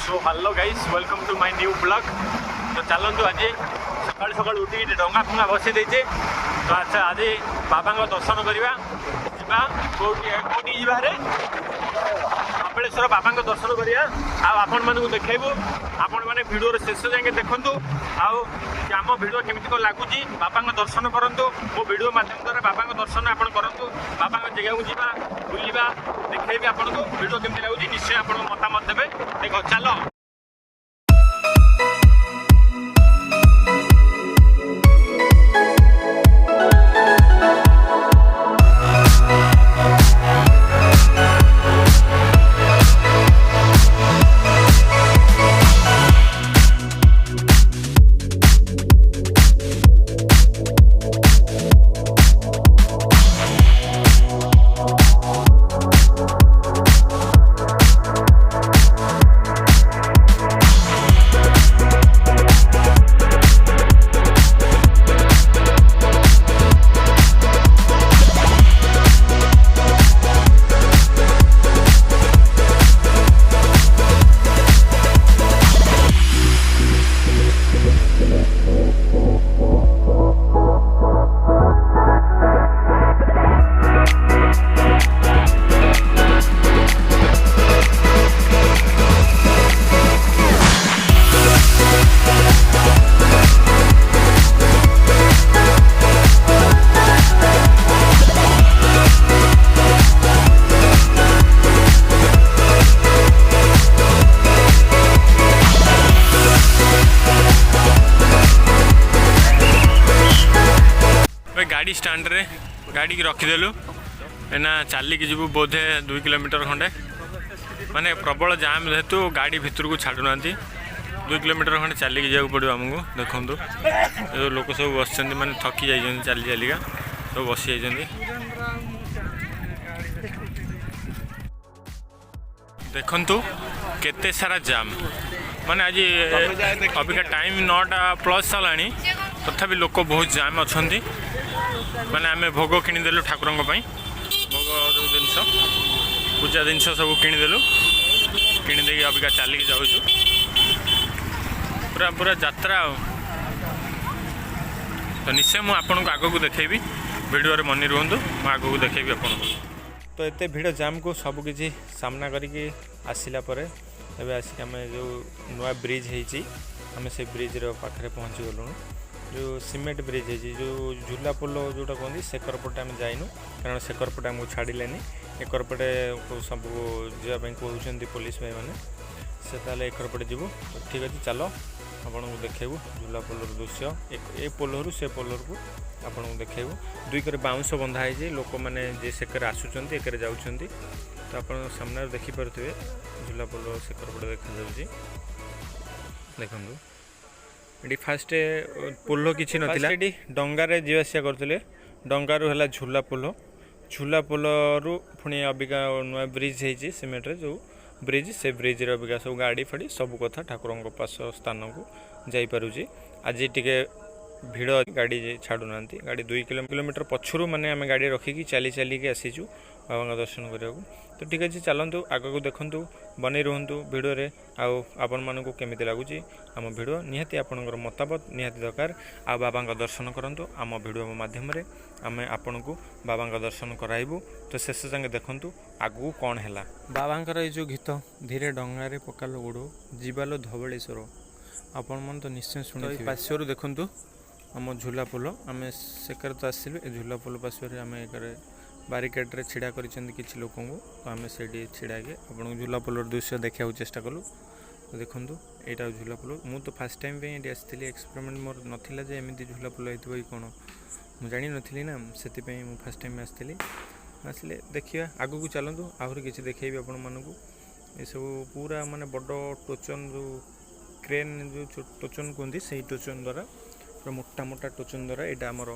So hello guys welcome to my new blog. तो चलतु आज सका सका उठी डंगा फंगा बसई देचे। तो अच्छा आज बाबा दर्शन करवा कौटी जारे कपिलेश्वर बाबा दर्शन करा आपण मानक देखू। आपण मैंने भिडियो शेष जाए देखूँ आम भिड केमी कौन लगुच बाबा दर्शन करूँ। मो भिड मध्यम द्वारा बाबा दर्शन आप करूँ। बाबा जगह को जा बुलवा देखी आपको भिड केमी लगुच निश्चय आप मतामत देवे। देख चल गाड़ी स्टैंड रे गाड़ी की रखीदेलु एना चलिकी जीवु बोधे 2 किलोमीटर खंडे माने प्रबल जाम जेहेतु गाड़ी भितर को छाड़ुना 2 किलोमीटर खंडे चलिकी जाऊ पड़ो आमको। देखु जो लोक सब बस माने थकी जाइए चली चलिका सब बसी जाइए। देखु केते सारा जाम माने आज अबिका टाइम 9टा+ चलानी तथापि लोक बहुत जाम अच्छा माने आमे भोग किनीदेलु ठाकुर भोग जो जिनस पूजा जिनस सब किनीदेलु किनीदे अबिका चलिकी जाऊँ पूरा पूरा यात्रा। तो निश्चय मुझे आपको आग को देखेबी वीडियो रे मनी रुहतु मैं आग को देखेबी आपको। तो एते भीड़ जाम को सबकि सामना करके आसला एवं आसिक आम जो नुआ ब्रिज होती आम से ब्रिज पाखे पहुँची गलुँ। जो सीमेंट ब्रिज है जो झूला पोल जोटा कहते सेकर पटे आम जाइनु कारण सेकर पटे आमको छाड़े एकर पटे सब जावाई कहते पुलिस भाई मैंने से ताले एकर पटे जीवु। तो ठीक अच्छे चल आपन को देखेबू झूला पोलर दृश्य ए पोलर से पोलर को आपन को देखेबू। 2 करे बाउंस बंधा है लोक मैंने जे सेकर आसुचंती एकर जाउचंती। तो आप सामने देखिपे झूला पोल सेकर पटे देखा देखु ये फास्ट पोल किसी नाला ये डंगारे जीवासिया करते डंगारू है झूला पोल रु पुणी अबिका नुआ ब्रिज होती सीमेंट जो ब्रिज से ब्रिज अबिका सब गाड़ी फाड़ी सब कथा ठाकुर पास स्थान को जापर। आज टे भिड़ गाड़ी छाड़ूना गाड़ी 2 किलोमीटर पछरू माने आम गाड़ी रखिकी चली चलिकी आसीचु बाबा दर्शन करने को। तो ठीक अच्छे चलतु आग को देखु बन रुहतु भिडियो रे आपण मानक केमी लगुच आम भिडियो निहाती आपणकर मतामत निहाती दरकार। आ बाबा दर्शन करूँ आम भिडियो माध्यम आम आपण को बाबा दर्शन कराइबू। तो शेष जाए देखु आगू कौन है बाबांकर ये जो गीत धीरे डंगारे पकालो गोड़ जीवालो धवलेश्वर आपण मन तो निश्चय शुणी पार्श्वर देखु आम झूला पोल आम सेकर तो आसलु झूला पोल पार्श्वर आम एक बारिकेड रे छिड़ा कर किसी लोक को। तो आम से छिड़ा के आपको झूला पोलर दृश्य देखा चेष्टा कलु। तो देखु यहाँ झूला पोल मु तो फास्ट टाइम पे ये आसती एक्सपेरिमेंट मोर नाला जे एमती झूला पोल होती कौन मुझे जानी नी ना से फास्ट टाइम आसती आसले देखिए आगू को चलतु आहरी किसी देखी आपण मानक ये सब पूरा माने बड़ टोचन जो क्रेन जो टोचन कहते से टोचन द्वारा पूरा मोटा मोटा टोचन द्वारा यहाँ आमर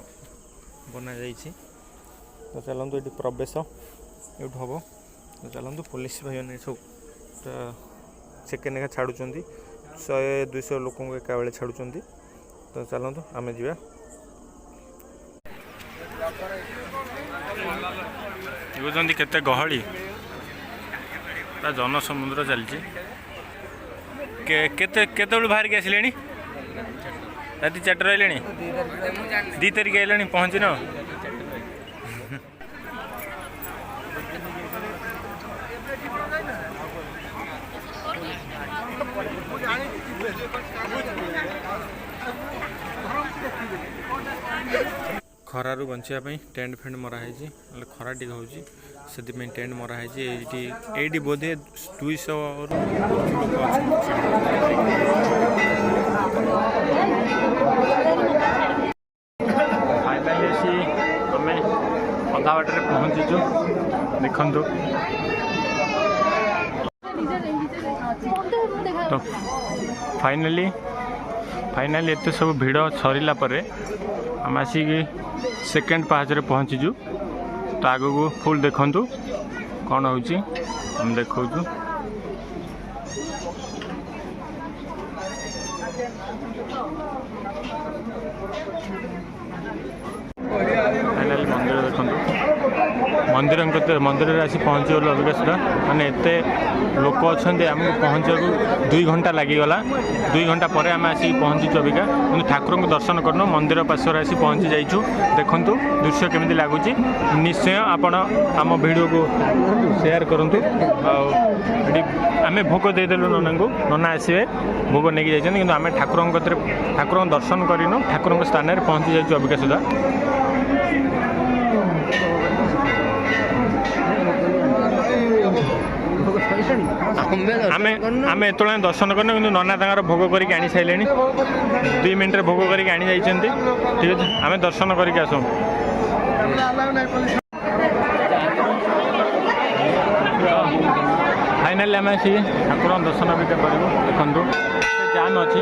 बना जाइए। तो चलतु ये प्रवेश ये हम तो चलतु पुलिस भाई मैंने सब सेकेंड लेखा छाड़ुं 100-200 लोक एका बेले छाड़ुं। तो चलतु आम जा देखुं केते गहली जनसमुद्र चलती केतु बाहर के आसिले राति 4 रही 2 तारिख आइलानी पहुँची न खरारू बचापी टेंट फेंट मराई खरा टी हो टेंट मराई ये बोधे 200 फाइनाली आम अधा बाटर पहुँचीचु देखु तो फाइनाली एत सब भिड़ सरला आम आसिक सेकेंड पाहाचरे पहुँचीचु तो आग को फुल देखु कौन हो देखु फाइनाली मंदिर देखु मंदिर आसी पहुँचगलु अबिका सुधा माने एते लोक अच्छा आमको पहुँचा 2 घंटा लगिगला 2 घंटा पर आम आसिक पहुँचीचु अबिका कि ठाकुर को दर्शन करन मंदिर पार्श्वर आसी पहुँची जाइछु देखु दृश्य केमिति लगुच निश्चय आपण आम वीडियो को शेयर करंतु आम भोग देदेलु नना को नना आसवे भोग नहीं जाइछन कि आम ठाकुर दर्शन करनु ठाकुर स्थान में पहुँची जाइछु अबिका सुधा आम एत दर्शन करना कि नना तर भोग करके आनी सारे 2 मिनट भोग करके आनी जाइछन्ति ठीक है आम दर्शन करके आसो फाइनाली आम ठाकुर दर्शन भी करूँ देखु जाम अच्छी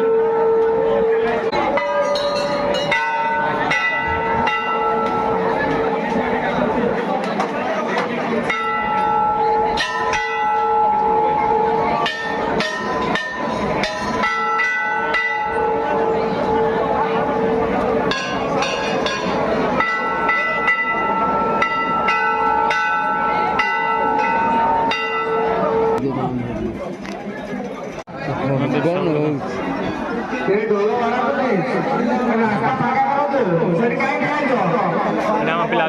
पिला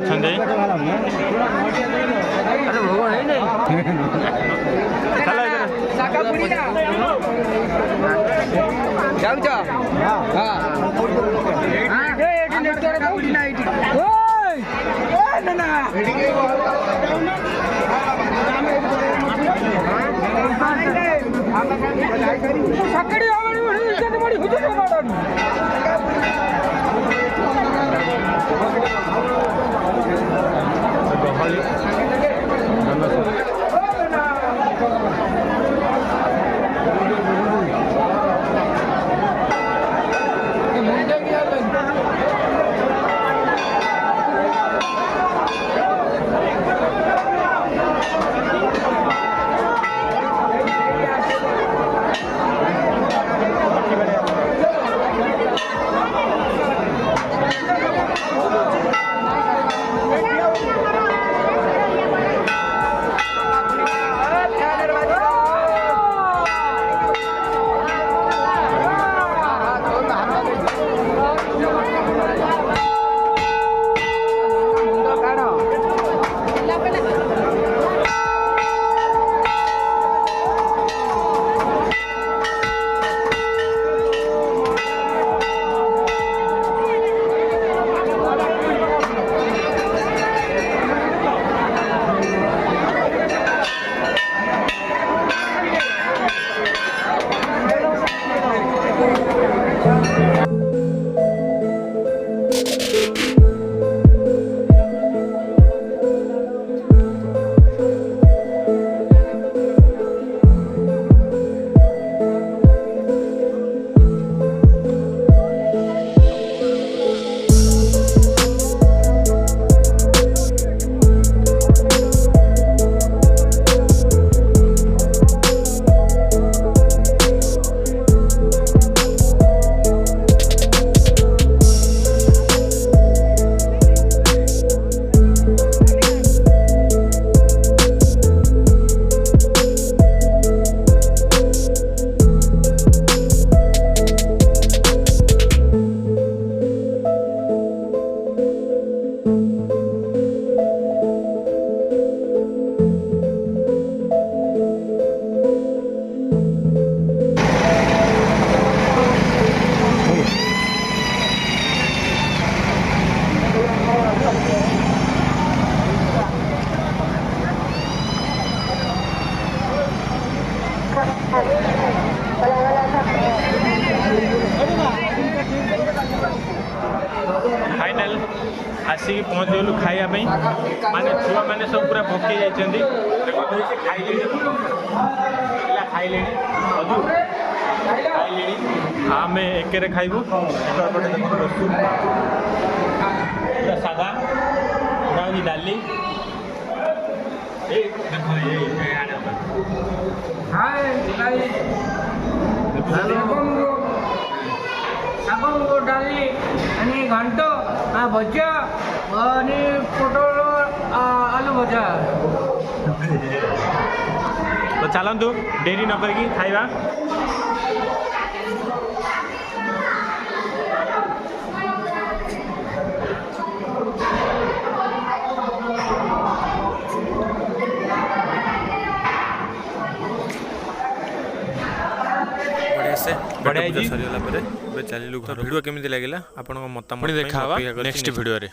फाइनाल आसिक पहुँचगलु खाइबा माने छुआ मैंने सब पूरा भोके जाइछन्ती खाइले अजू खाइले आम एके खाइबू पूरा सादा पूरा डाली डाली आणि घंटो भजा आणि पोटल आलू भजा तो चलतु डेरी न करके खाइबा बढ़िया सरीगला चलू घर भिडियो केमी लगे आप मतामत देखा नेक्स्ट भिडियो रे।